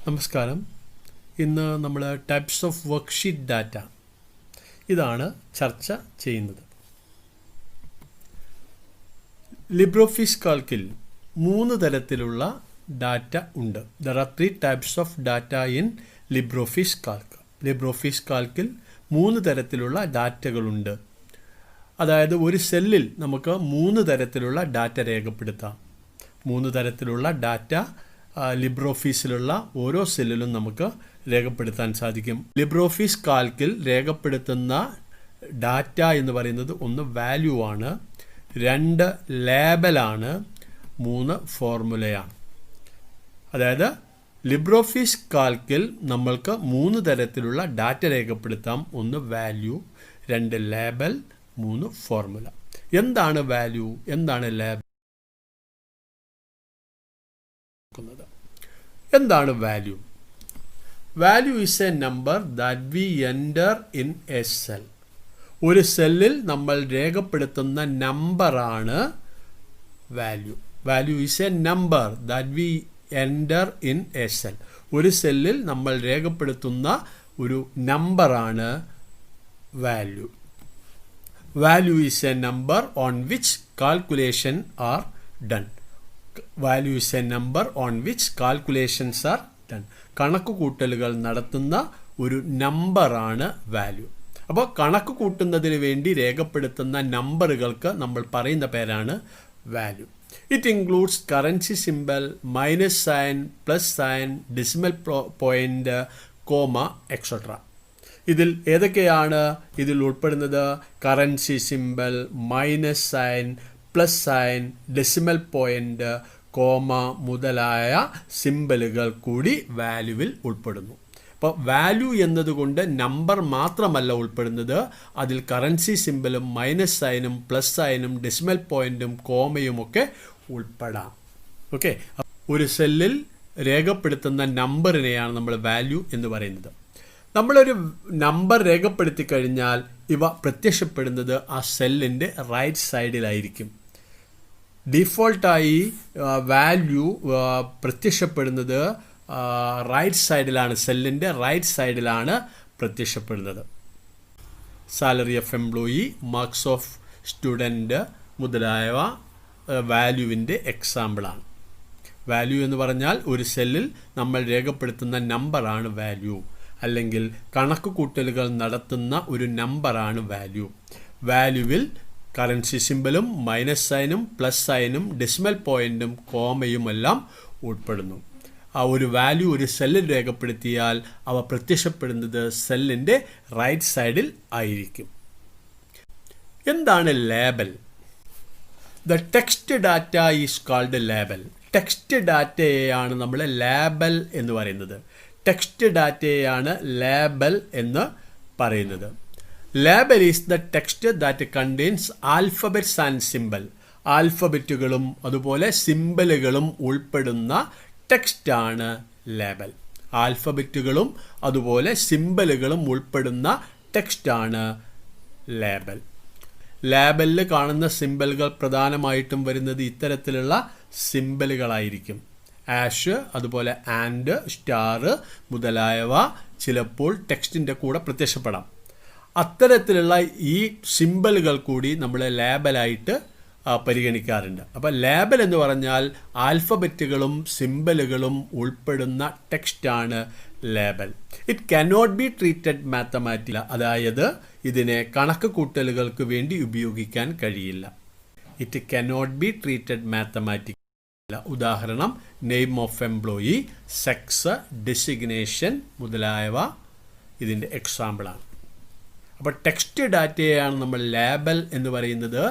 നമസ്കാരം. ഇന്ന് നമ്മൾ ടൈപ്സ് ഓഫ് വർക്ക്ഷീറ്റ് ഡാറ്റ ഇതാണ് ചർച്ച ചെയ്യുന്നത്. ലിബ്രോഫീസ് കാൽക്കിൽ 3 തരത്തിലുള്ള ഡാറ്റ ഉണ്ട്. There are 3 types of data in LibreOffice Calc. LibreOffice കാൽക്കിൽ 3 തരത്തിലുള്ള ഡാറ്റകളുണ്ട്. അതായത് ഒരു സെല്ലിൽ നമുക്ക് 3 തരത്തിലുള്ള ഡാറ്റ രേഖപ്പെടുത്താം. 3 തരത്തിലുള്ള ഡാറ്റ ലിബ്രോഫീസിലുള്ള ഓരോ സെല്ലിലും നമുക്ക് രേഖപ്പെടുത്താൻ സാധിക്കും. ലിബ്രോഫീസ് കാൽക്കിൽ രേഖപ്പെടുത്തുന്ന ഡാറ്റ എന്ന് പറയുന്നത് 1 വാല്യൂ ആണ്, 2 ലേബലാണ്, 3 ഫോർമുലയാണ്. അതായത് ലിബ്രോഫീസ് കാൽക്കിൽ നമ്മൾക്ക് 3 തരത്തിലുള്ള ഡാറ്റ രേഖപ്പെടുത്താം. 1 വാല്യൂ, 2 ലേബൽ, 3 ഫോർമുല. എന്താണ് വാല്യൂ, എന്താണ് ലേബൽ? എന്താണ് value? Value is A number that we enter in a cell. ഒരു സെല്ലിൽ നമ്മൾ രേഖപ്പെടുത്തുന്ന നമ്പറാണ് value. Value is A number that we enter in a cell. ഒരു സെല്ലിൽ നമ്മൾ രേഖപ്പെടുത്തുന്ന ഒരു നമ്പറാണ് value. Value is A number on which calculation are done. Value is A number on which calculations are done. കണക്ക് കൂട്ടലുകൾ നടത്തുന്ന ഒരു നമ്പറാണ് വാല്യൂ. അപ്പോൾ കണക്ക് കൂട്ടുന്നതിന് വേണ്ടി രേഖപ്പെടുത്തുന്ന നമ്പറുകൾക്ക് നമ്മൾ പറയുന്ന പേരാണ് value. It includes currency symbol, minus sign, plus sine, decimal point, comma, etcetera. ഇതിൽ ഏതൊക്കെയാണ് ഇതിൽ ഉൾപ്പെടുന്നത്? Currency symbol, minus sign, plus sine, decimal point, comma മുതലായ സിമ്പലുകൾ കൂടി വാല്യൂവിൽ ഉൾപ്പെടുന്നു. അപ്പോൾ വാല്യൂ എന്നതുകൊണ്ട് നമ്പർ മാത്രമല്ല ഉൾപ്പെടുന്നത്, അതിൽ കറൻസി സിമ്പലും മൈനസ് സൈനും പ്ലസ് സൈനും ഡെസിമൽ പോയിന്റും കോമയും ഒക്കെ ഉൾപ്പെടാം. ഓക്കെ, ഒരു സെല്ലിൽ രേഖപ്പെടുത്തുന്ന നമ്പറിനെയാണ് നമ്മൾ വാല്യൂ എന്ന് പറയുന്നത്. നമ്മളൊരു നമ്പർ രേഖപ്പെടുത്തി കഴിഞ്ഞാൽ ഇവ പ്രത്യക്ഷപ്പെടുന്നത് ആ സെല്ലിൻ്റെ റൈറ്റ് സൈഡിലായിരിക്കും. ഡിഫോൾട്ടായി വാല്യൂ പ്രത്യക്ഷപ്പെടുന്നത് റൈറ്റ് സൈഡിലാണ്, സെല്ലിൻ്റെ റൈറ്റ് സൈഡിലാണ് പ്രത്യക്ഷപ്പെടുന്നത്. Salary of employee, marks of student മുതലായവ വാല്യൂവിൻ്റെ എക്സാമ്പിളാണ്. വാല്യൂ എന്ന് പറഞ്ഞാൽ ഒരു സെല്ലിൽ നമ്മൾ രേഖപ്പെടുത്തുന്ന നമ്പറാണ് വാല്യൂ, അല്ലെങ്കിൽ കണക്ക് കൂട്ടലുകൾ നടത്തുന്ന ഒരു നമ്പറാണ് വാല്യൂ. വാല്യൂവിൽ കറൻസി സിമ്പലും മൈനസ് സൈനും പ്ലസ് സൈനും ഡെസിമൽ പോയിന്റും കോമയുമെല്ലാം ഉൾപ്പെടുന്നു. ആ ഒരു വാല്യൂ ഒരു സെല്ലിൽ രേഖപ്പെടുത്തിയാൽ അവ പ്രത്യക്ഷപ്പെടുന്നത് സെല്ലിൻ്റെ റൈറ്റ് സൈഡിൽ ആയിരിക്കും. എന്താണ് label? The text data is called label. Text ഡാറ്റയെയാണ് നമ്മൾ ലേബൽ എന്ന് പറയുന്നത്. ടെക്സ്റ്റ് ഡാറ്റയെയാണ് ലേബൽ എന്ന് പറയുന്നത്. Label is the text that contains alphabets and symbol. ആൽഫബറ്റുകളും അതുപോലെ സിമ്പലുകളും ഉൾപ്പെടുന്ന ടെക്സ്റ്റാണ് ലേബൽ. ആൽഫബറ്റുകളും അതുപോലെ സിമ്പലുകളും ഉൾപ്പെടുന്ന ടെക്സ്റ്റാണ് ലേബൽ. ലേബലിൽ കാണുന്ന സിമ്പലുകൾ പ്രധാനമായിട്ടും വരുന്നത് ഇത്തരത്തിലുള്ള സിമ്പലുകളായിരിക്കും. ആഷ്, അതുപോലെ ആൻഡ്, സ്റ്റാർ മുതലായവ ചിലപ്പോൾ ടെക്സ്റ്റിൻ്റെ കൂടെ പ്രത്യക്ഷപ്പെടാം. അത്തരത്തിലുള്ള ഈ സിമ്പലുകൾ കൂടി നമ്മൾ ലേബലായിട്ട് പരിഗണിക്കാറുണ്ട്. അപ്പോൾ ലേബൽ എന്ന് പറഞ്ഞാൽ ആൽഫബറ്റുകളും സിമ്പലുകളും ഉൾപ്പെടുന്ന ടെക്സ്റ്റാണ് label. It cannot be treated mathematical. അതായത് ഇതിനെ കണക്ക് കൂട്ടലുകൾക്ക് വേണ്ടി ഉപയോഗിക്കാൻ കഴിയില്ല. It cannot be treated mathematical. ഉദാഹരണം name of employee, sex, designation മുതലായവ ഇതിൻ്റെ എക്സാമ്പിളാണ്. അപ്പോൾ ടെക്സ്റ്റ് ഡാറ്റയെയാണ് നമ്മൾ ലേബൽ എന്ന് പറയുന്നത്.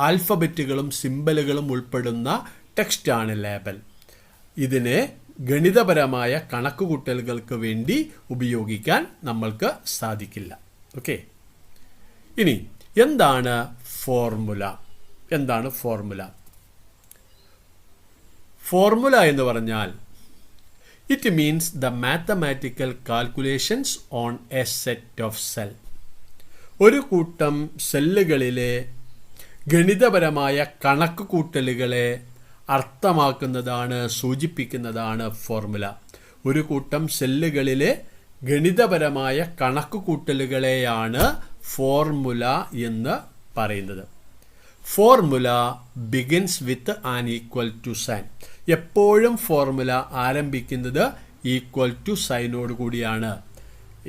ആൽഫബറ്റുകളും സിമ്പലുകളും ഉൾപ്പെടുന്ന ടെക്സ്റ്റാണ് ലേബൽ. ഇതിനെ ഗണിതപരമായ കണക്കുകൂട്ടലുകൾക്ക് വേണ്ടി ഉപയോഗിക്കാൻ നമ്മൾക്ക് സാധിക്കില്ല. ഓക്കെ, ഇനി എന്താണ് ഫോർമുല? എന്താണ് ഫോർമുല? ഫോർമുല എന്ന് പറഞ്ഞാൽ it means the mathematical calculations on A set of cell. ഒരു കൂട്ടം സെല്ലുകളിലെ ഗണിതപരമായ കണക്ക് കൂട്ടലുകളെ അർത്ഥമാക്കുന്നതാണ്, സൂചിപ്പിക്കുന്നതാണ് ഫോർമുല. ഒരു കൂട്ടം സെല്ലുകളിലെ ഗണിതപരമായ കണക്കുകൂട്ടലുകളെയാണ് ഫോർമുല എന്ന് പറയുന്നത്. Formula begins with an equal to sign. എപ്പോഴും ഫോർമുല ആരംഭിക്കുന്നത് ഈക്വൽ ടു സൈനോട് കൂടിയാണ്.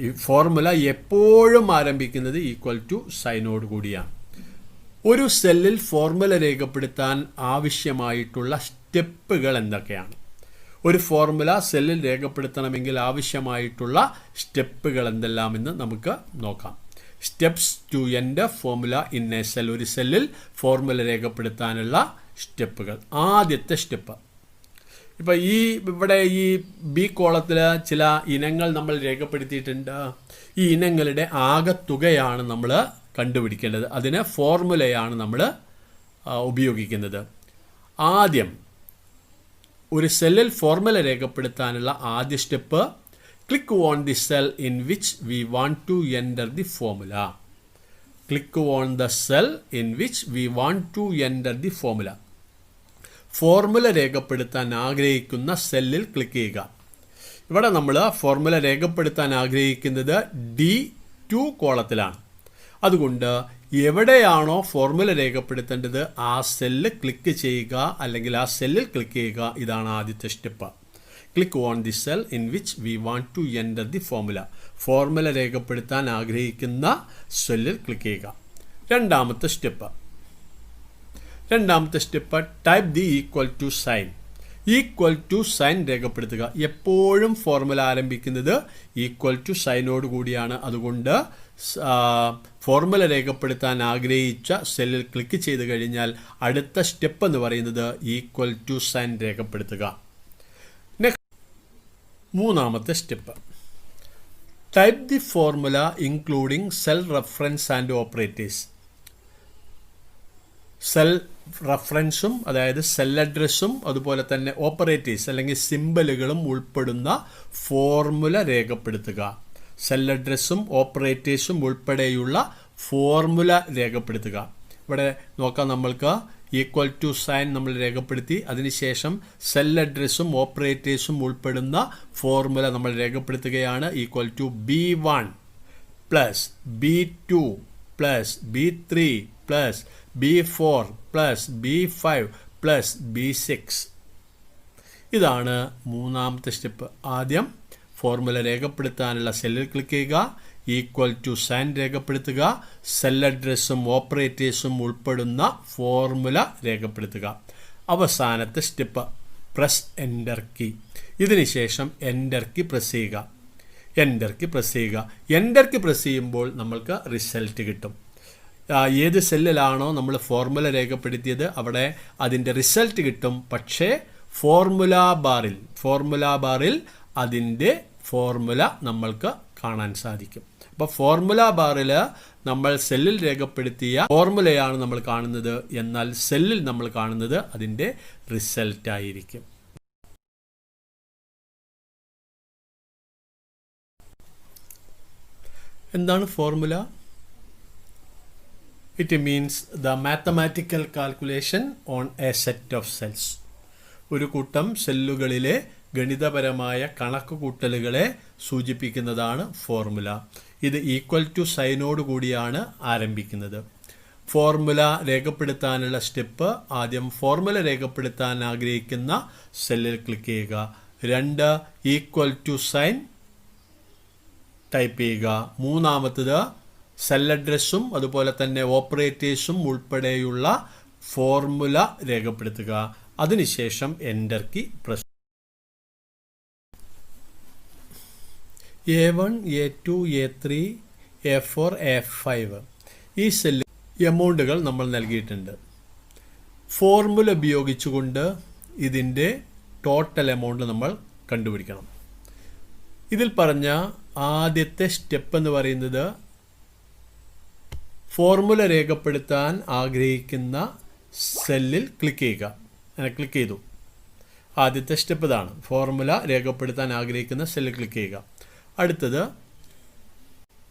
ഈ ഫോർമുല എപ്പോഴും ആരംഭിക്കുന്നത് ഈക്വൽ ടു സൈനോട് കൂടിയാണ്. ഒരു സെല്ലിൽ ഫോർമുല രേഖപ്പെടുത്താൻ ആവശ്യമായിട്ടുള്ള സ്റ്റെപ്പുകൾ എന്തൊക്കെയാണ്? ഒരു ഫോർമുല സെല്ലിൽ രേഖപ്പെടുത്തണമെങ്കിൽ ആവശ്യമായിട്ടുള്ള സ്റ്റെപ്പുകൾ എന്തെല്ലാമെന്ന് നമുക്ക് നോക്കാം. Steps to enter formula in a cell. ഒരു സെല്ലിൽ ഫോർമുല രേഖപ്പെടുത്താനുള്ള സ്റ്റെപ്പുകൾ. ആദ്യത്തെ സ്റ്റെപ്പ്, ഇപ്പം ഇവിടെ ഈ ബി കോളത്തിൽ ചില ഇനങ്ങൾ നമ്മൾ രേഖപ്പെടുത്തിയിട്ടുണ്ട്. ഈ ഇനങ്ങളുടെ ആകെത്തുകയാണ് നമ്മൾ കണ്ടുപിടിക്കേണ്ടത്. അതിന് ഫോർമുലയാണ് നമ്മൾ ഉപയോഗിക്കുന്നത്. ആദ്യം ഒരു സെല്ലിൽ ഫോർമുല രേഖപ്പെടുത്താനുള്ള ആദ്യ step, click on the cell in which we want to enter the formula. Click on the cell in which we want to enter the formula. Formula രേഖപ്പെടുത്താൻ ആഗ്രഹിക്കുന്ന സെല്ലിൽ ക്ലിക്ക് ചെയ്യുക. ഇവിടെ നമ്മൾ ഫോർമുല രേഖപ്പെടുത്താൻ ആഗ്രഹിക്കുന്നത് D2 കോളത്തിലാണ്. അതുകൊണ്ട് എവിടെയാണോ ഫോർമുല രേഖപ്പെടുത്തേണ്ടത് ആ സെല്ല് ക്ലിക്ക് ചെയ്യുക, അല്ലെങ്കിൽ ആ സെല്ലിൽ ക്ലിക്ക് ചെയ്യുക. ഇതാണ് ആദ്യത്തെ step. Click on the cell in which we want to enter the formula. Formula രേഖപ്പെടുത്താൻ ആഗ്രഹിക്കുന്ന സെല്ലിൽ ക്ലിക്ക് ചെയ്യുക. രണ്ടാമത്തെ step type the equal to sign. Equal to sign രേഖപ്പെടുത്തുക. എപ്പോഴും ഫോർമുല ആരംഭിക്കുന്നത് ഈക്വൽ ടു സൈനോട് കൂടിയാണ്. അതുകൊണ്ട് ഫോർമുല രേഖപ്പെടുത്താൻ ആഗ്രഹിച്ച സെല്ലിൽ ക്ലിക്ക് ചെയ്ത് കഴിഞ്ഞാൽ അടുത്ത സ്റ്റെപ്പ് എന്ന് പറയുന്നത് ഈക്വൽ ടു സൈൻ രേഖപ്പെടുത്തുക. മൂന്നാമത്തെ step, type the formula including cell reference and operators. Cell റെഫറൻസും അതായത് സെൽ അഡ്രസ്സും അതുപോലെ തന്നെ ഓപ്പറേറ്റേഴ്സ് അല്ലെങ്കിൽ സിംബലുകളും ഉൾപ്പെടുന്ന ഫോർമുല രേഖപ്പെടുത്തുക. സെൽ അഡ്രസ്സും ഓപ്പറേറ്റേഴ്സും ഉൾപ്പെടെയുള്ള ഫോർമുല രേഖപ്പെടുത്തുക. ഇവിടെ നോക്കാം, നമ്മൾക്ക് ഈക്വൽ ടു സൈൻ നമ്മൾ രേഖപ്പെടുത്തി. അതിനുശേഷം സെൽ അഡ്രസ്സും ഓപ്പറേറ്റേഴ്സും ഉൾപ്പെടുന്ന ഫോർമുല നമ്മൾ രേഖപ്പെടുത്തുകയാണ്. Equal to B1 plus B2 plus B3 plus B4 plus B5 plus B6. ഇതാണ് മൂന്നാമത്തെ സ്റ്റെപ്പ്. ആദ്യം ഫോർമുല രേഖപ്പെടുത്താനുള്ള സെല്ലിൽ ക്ലിക്ക് ചെയ്യുക, ഈക്വൽ ടു സൈൻ രേഖപ്പെടുത്തുക, സെൽ അഡ്രസ്സും ഓപ്പറേറ്റേഴ്സും ഉൾപ്പെടുന്ന ഫോർമുല രേഖപ്പെടുത്തുക. അവസാനത്തെ സ്റ്റെപ്പ് പ്രസ് എൻ്റർ കീ. ഇതിനുശേഷം എൻ്റർ കീ പ്രസ് ചെയ്യുക. എൻ്റർ കീ പ്രസ് ചെയ്യുമ്പോൾ നമ്മൾക്ക് റിസൾട്ട് കിട്ടും. ഏത് സെല്ലിലാണോ നമ്മൾ ഫോർമുല രേഖപ്പെടുത്തിയത് അവിടെ അതിൻ്റെ റിസൾട്ട് കിട്ടും. പക്ഷേ ഫോർമുല ബാറിൽ അതിൻ്റെ ഫോർമുല നമ്മൾക്ക് കാണാൻ സാധിക്കും. അപ്പോൾ ഫോർമുല ബാറിൽ നമ്മൾ സെല്ലിൽ രേഖപ്പെടുത്തിയ ഫോർമുലയാണ് നമ്മൾ കാണുന്നത്, എന്നാൽ സെല്ലിൽ നമ്മൾ കാണുന്നത് അതിൻ്റെ റിസൾട്ട് ആയിരിക്കും. എന്താണ് formula? It means the mathematical calculation on a set of cells. ഒരു കൂട്ടം സെല്ലുകളിലെ ഗണിതപരമായ കണക്കുകൂട്ടലുകളെ സൂചിപ്പിക്കുന്നതാണ് ഫോർമുല. ഇത് ഈക്വൽ ടു സൈനോട് കൂടിയാണ് ആരംഭിക്കുന്നത്. ഫോർമുല രേഖപ്പെടുത്താനുള്ള സ്റ്റെപ്പ്, ആദ്യം ഫോർമുല രേഖപ്പെടുത്താൻ ആഗ്രഹിക്കുന്ന സെല്ലിൽ ക്ലിക്ക് ചെയ്യുക. 2 ഈക്വൽ ടു സൈൻ ടൈപ്പ് ചെയ്യുക. മൂന്നാമത്തത് സെൽ അഡ്രസ്സും അതുപോലെ തന്നെ ഓപ്പറേറ്റേഴ്സും ഉൾപ്പെടെയുള്ള ഫോർമുല രേഖപ്പെടുത്തുക. അതിനുശേഷം enter key press. A1, A2, A3, A4, A5 ഈ സെല്ലിൽ എമൗണ്ടുകൾ നമ്മൾ നൽകിയിട്ടുണ്ട്. ഫോർമുല ഉപയോഗിച്ചുകൊണ്ട് ഇതിൻ്റെ ടോട്ടൽ എമൗണ്ട് നമ്മൾ കണ്ടുപിടിക്കണം. ഇതിൽ പറഞ്ഞ ആദ്യത്തെ സ്റ്റെപ്പ് എന്ന് പറയുന്നത് ഫോർമുല രേഖപ്പെടുത്താൻ ആഗ്രഹിക്കുന്ന സെല്ലിൽ ക്ലിക്ക് ചെയ്യുക. അങ്ങനെ ക്ലിക്ക് ചെയ്തു. ആദ്യത്തെ സ്റ്റെപ്പ് ഇതാണ്, ഫോർമുല രേഖപ്പെടുത്താൻ ആഗ്രഹിക്കുന്ന സെല്ലിൽ ക്ലിക്ക് ചെയ്യുക. അടുത്തത്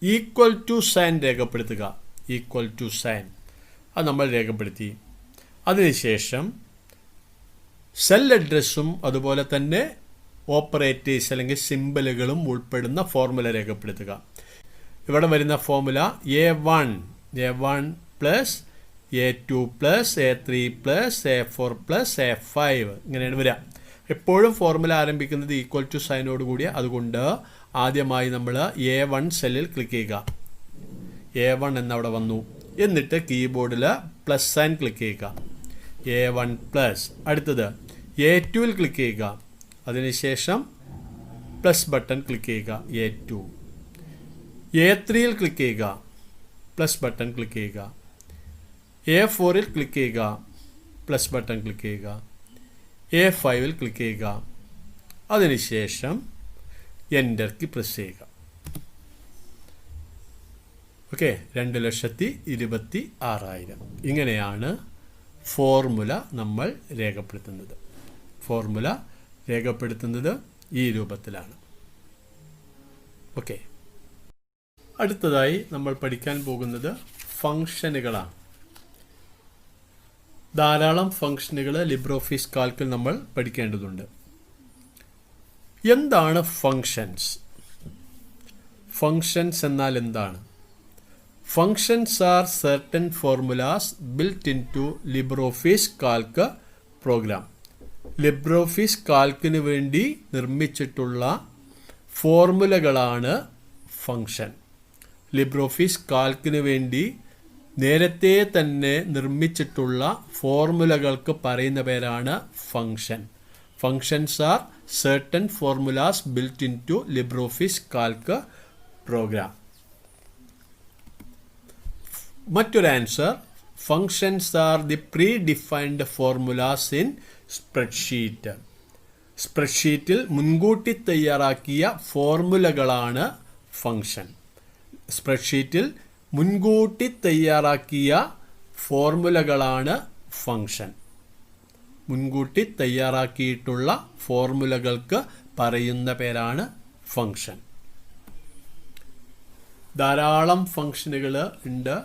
ഈക്വൽ ടു സൈൻ രേഖപ്പെടുത്തുക. ഈക്വൽ ടു സൈൻ അത് നമ്മൾ രേഖപ്പെടുത്തി. അതിനുശേഷം സെൽ അഡ്രസ്സും അതുപോലെ തന്നെ ഓപ്പറേറ്റേഴ്സ് അല്ലെങ്കിൽ സിംബലുകളും ഉൾപ്പെടുന്ന ഫോർമുല രേഖപ്പെടുത്തുക. ഇവിടെ വരുന്ന formula A1 plus A2 plus A3 plus A4 plus A5 ഇങ്ങനെയാണ് വരിക. എപ്പോഴും ഫോർമുല ആരംഭിക്കുന്നത് ഈക്വൽ ടു സൈനോട് കൂടിയ. അതുകൊണ്ട് ആദ്യമായി നമ്മൾ A1 സെല്ലിൽ ക്ലിക്ക് ചെയ്യുക. A1 എന്നവിടെ വന്നു. എന്നിട്ട് കീബോർഡിൽ പ്ലസ് സൈൻ ക്ലിക്ക് ചെയ്യുക. A1 plus. അടുത്തത് A2ൽ ക്ലിക്ക് ചെയ്യുക. അതിനുശേഷം പ്ലസ് ബട്ടൺ ക്ലിക്ക് ചെയ്യുക. A2. A3ൽ ക്ലിക്ക് ചെയ്യുക. പ്ലസ് ബട്ടൺ ക്ലിക്ക് ചെയ്യുക. A4ൽ ക്ലിക്ക് ചെയ്യുക. പ്ലസ് ബട്ടൺ ക്ലിക്ക് ചെയ്യുക. A5ൽ ക്ലിക്ക് ചെയ്യുക. അതിനുശേഷം എൻ്റർ കീ പ്രസ് ചെയ്യുക. ഓക്കെ, 2,26,000. ഇങ്ങനെയാണ് ഫോർമുല നമ്മൾ രേഖപ്പെടുത്തുന്നത്. ഫോർമുല രേഖപ്പെടുത്തുന്നത് ഈ രൂപത്തിലാണ്. ഓക്കെ, അടുത്തതായി നമ്മൾ പഠിക്കാൻ പോകുന്നത് ഫംഗ്ഷനുകളാണ്. ധാരാളം ഫംഗ്ഷനുകൾ ലിബ്രിയോഫീസ് കാൽക്കിൽ നമ്മൾ പഠിക്കേണ്ടതുണ്ട്. എന്താണ് ഫംഗ്ഷൻസ്? ഫംഗ്ഷൻസ് എന്നാൽ എന്താണ്? Functions are certain formulas built into LibreOffice Calc program. LibreOffice കാൽക്കിന് വേണ്ടി നിർമ്മിച്ചിട്ടുള്ള ഫോർമുലകളാണ് ഫംഗ്ഷൻ. LibreOffice കാൽക്കിന് വേണ്ടി നേരത്തെ തന്നെ നിർമ്മിച്ചിട്ടുള്ള ഫോർമുലകൾക്ക് പറയുന്ന പേരാണ് function. Functions are certain formulas built into LibreOffice Calc program. മറ്റൊരു answer, functions are the predefined formulas in spreadsheet. സ്പ്രെഡ്ഷീറ്റിൽ മുൻകൂട്ടി തയ്യാറാക്കിയ ഫോർമുലകളാണ് ഫങ്ഷൻ. സ്പ്രെഡ്ഷീറ്റിൽ മുൻകൂട്ടി തയ്യാറാക്കിയ ഫോർമുലകളാണ് ഫങ്ഷൻ. മുൻകൂട്ടി തയ്യാറാക്കിയിട്ടുള്ള ഫോർമുലകൾക്ക് പറയുന്ന പേരാണ് ഫങ്ഷൻ. ധാരാളം ഫങ്ഷനുകൾ ഉണ്ട്.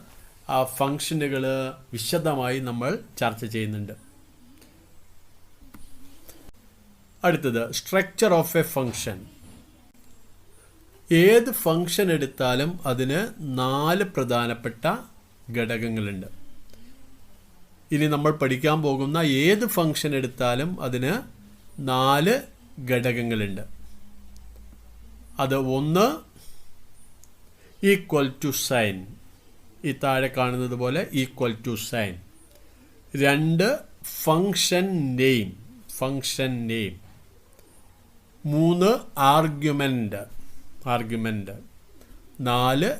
ആ ഫങ്ഷനുകൾ വിശദമായി നമ്മൾ ചർച്ച ചെയ്യുന്നുണ്ട്. അടുത്തത് സ്ട്രക്ചർ ഓഫ് എ ഫങ്ഷൻ. ഏത് ഫങ്ഷൻ എടുത്താലും അതിന് 4 പ്രധാനപ്പെട്ട ഘടകങ്ങളുണ്ട്. ഇനി നമ്മൾ പഠിക്കാൻ പോകുന്ന ഏത് ഫങ്ഷൻ എടുത്താലും അതിന് 4 ഘടകങ്ങളുണ്ട്. അത് ഒന്ന് ഈക്വൽ ടു സൈൻ, ഈ താഴെ കാണുന്നത് പോലെ equal to sign. 2 function name, 3 argument. 4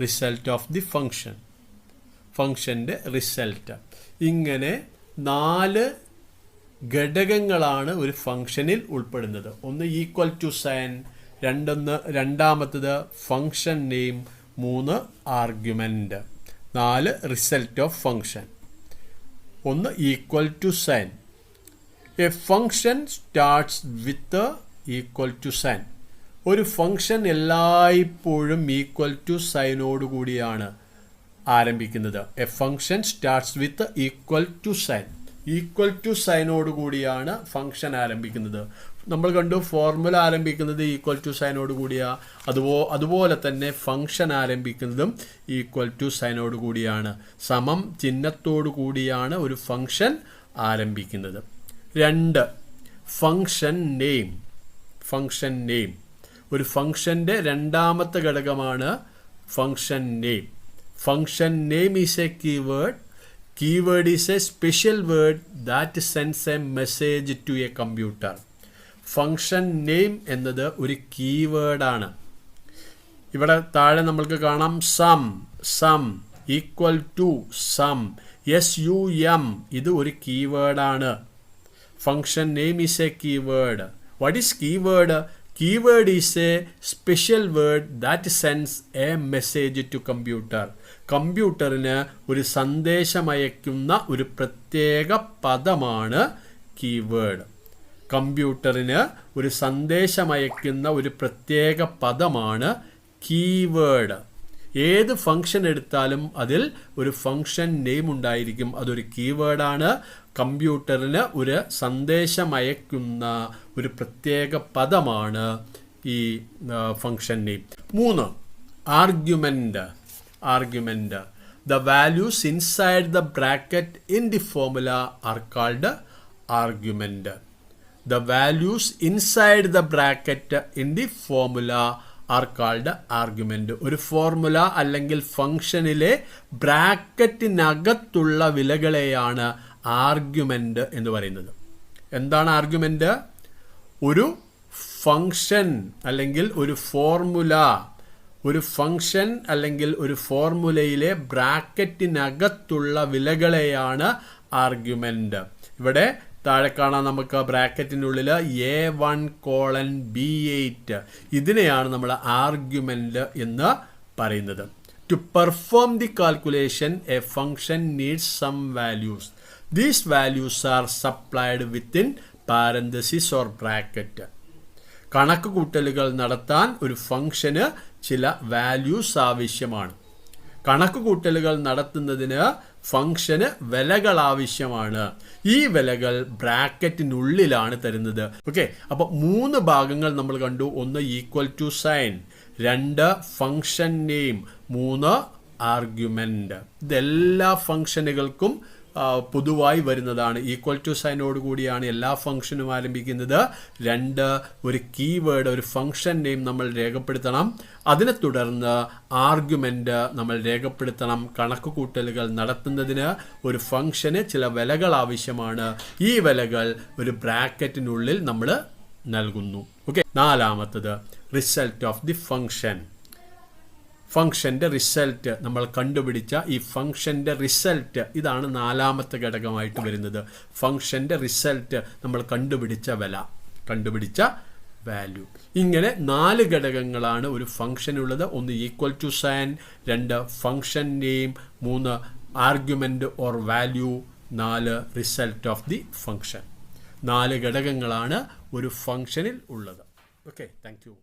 result of the ഫങ്ഷൻ്റെ റിസൾട്ട്. ഇങ്ങനെ 4 ഘടകങ്ങളാണ് ഒരു ഫങ്ഷനിൽ ഉൾപ്പെടുന്നത്. ഒന്ന് ഈക്വൽ ടു സൈൻ, രണ്ടാമത്തത് function name, 3 argument, 4 result of function. ഒന്ന് equal to sign. A function starts with equal to sign. ഒരു ഫങ്ഷൻ എല്ലായ്പ്പോഴും ഈക്വൽ ടു സൈനോട് കൂടിയാണ് ആരംഭിക്കുന്നത്. A function starts with equal to sign. Equal to സൈനോട് കൂടിയാണ് ഫങ്ഷൻ ആരംഭിക്കുന്നത്. നമ്മൾ കണ്ടു ഫോർമുല ആരംഭിക്കുന്നത് ഈക്വൽ ടു സൈനോട് കൂടിയാണ്. അതുപോലെ തന്നെ ഫങ്ഷൻ ആരംഭിക്കുന്നതും ഈക്വൽ ടു സൈനോട് കൂടിയാണ്. സമം ചിഹ്നത്തോടു കൂടിയാണ് ഒരു ഫങ്ഷൻ ആരംഭിക്കുന്നത്. 2 ഫങ്ഷൻ നെയിം. ഒരു ഫങ്ഷൻ്റെ രണ്ടാമത്തെ ഘടകമാണ് function name. Function name is a keyword. Keyword is a special word that sends a message to a computer. Function name എന്നത് ഒരു കീവേഡാണ്. ഇവിടെ താഴെ നമ്മൾക്ക് കാണാം sum, equal to sum, SUM, ഇത് ഒരു കീവേഡാണ്. Function name is a keyword. What is keyword? Keyword is a special word that sends a message to computer. കമ്പ്യൂട്ടറിന് ഒരു സന്ദേശമയക്കുന്ന ഒരു പ്രത്യേക പദമാണ് കീവേഡ്. കമ്പ്യൂട്ടറിന് ഒരു സന്ദേശമയക്കുന്ന ഒരു പ്രത്യേക പദമാണ് കീവേഡ്. ഏത് ഫങ്ഷൻ എടുത്താലും അതിൽ ഒരു ഫങ്ഷൻ നെയിം ഉണ്ടായിരിക്കും. അതൊരു കീവേഡാണ്. കമ്പ്യൂട്ടറിന് ഒരു സന്ദേശം അയക്കുന്ന ഒരു പ്രത്യേക പദമാണ് ഈ function name. 3 argument. The values inside the bracket in the formula are called argument. The values inside the bracket in the formula are called argument. ഒരു ഫോർമുല അല്ലെങ്കിൽ ഫംഗ്ഷനിലെ ബ്രാക്കറ്റിനകത്തുള്ള വിലകളെയാണ് ആർഗ്യുമെന്റ് എന്ന് പറയുന്നത്. എന്താണ് ആർഗ്യുമെന്റ്? ഒരു ഫംഗ്ഷൻ അല്ലെങ്കിൽ ഒരു ഫോർമുല, ഒരു ഫംഗ്ഷൻ അല്ലെങ്കിൽ ഒരു ഫോർമുലയിലെ ബ്രാക്കറ്റിനകത്തുള്ള വിലകളെയാണ് ആർഗ്യുമെന്റ്. ഇവിടെ താഴെ കാണാൻ നമുക്ക് ബ്രാക്കറ്റിനുള്ളിൽ A1:B8 ഇതിനെയാണ് നമ്മൾ ആർഗ്യുമെന്റ് എന്ന് പറയുന്നത്. To perform the calculation a function needs some values. These values are supplied within parenthesis or bracket. കണക്ക് കൂട്ടലുകൾ നടത്താൻ ഒരു ഫംഗ്ഷന് ചില വാല്യൂസ് ആവശ്യമാണ്. കണക്ക് കൂട്ടലുകൾ നടത്തുന്നതിന് ഫംഗ്ഷന് വിലകൾ ആവശ്യമാണ്. ഈ വിലകൾ ബ്രാക്കറ്റിനുള്ളിലാണ് തരുന്നത്. ഓക്കെ, അപ്പോൾ 3 ഭാഗങ്ങൾ നമ്മൾ കണ്ടു. 1 equal to sign, 2 function name, 3 argument. ഇതെല്ലാ ഫംഗ്ഷനുകൾക്കും പൊതുവായി വരുന്നതാണ്. ഈക്വൽ ടു സൈനോട് കൂടിയാണ് എല്ലാ ഫംഗ്ഷനും ആരംഭിക്കുന്നത്. 2 ഒരു കീവേഡ്, ഒരു ഫംഗ്ഷൻ നെയിം നമ്മൾ രേഖപ്പെടുത്തണം. അതിനെ തുടർന്ന് ആർഗ്യുമെന്റ് നമ്മൾ രേഖപ്പെടുത്തണം. കണക്ക് കൂട്ടലുകൾ നടത്തുന്നതിന് ഒരു ഫംഗ്ഷന് ചില വിലകൾ ആവശ്യമാണ്. ഈ വിലകൾ ഒരു ബ്രാക്കറ്റിനുള്ളിൽ നമ്മൾ നൽകുന്നു. Okay, 4 result of the function. ഫംഗ്ഷൻ്റെ റിസൾട്ട് നമ്മൾ കണ്ടുപിടിച്ച ഈ ഫംഗ്ഷൻ്റെ റിസൾട്ട്, ഇതാണ് 4 ഘടകമായിട്ട് വരുന്നത്. ഫംഗ്ഷൻ്റെ റിസൾട്ട് നമ്മൾ കണ്ടുപിടിച്ച വില, കണ്ടുപിടിച്ച വാല്യൂ. ഇങ്ങനെ 4 ഘടകങ്ങളാണ് ഒരു ഫംഗ്ഷനുള്ളത്. 1 equal to sign, 2 function name, 3 argument or value, 4 result of the function. 4 ഘടകങ്ങളാണ് ഒരു ഫംഗ്ഷനിൽ ഉള്ളത്. Okay, thank U.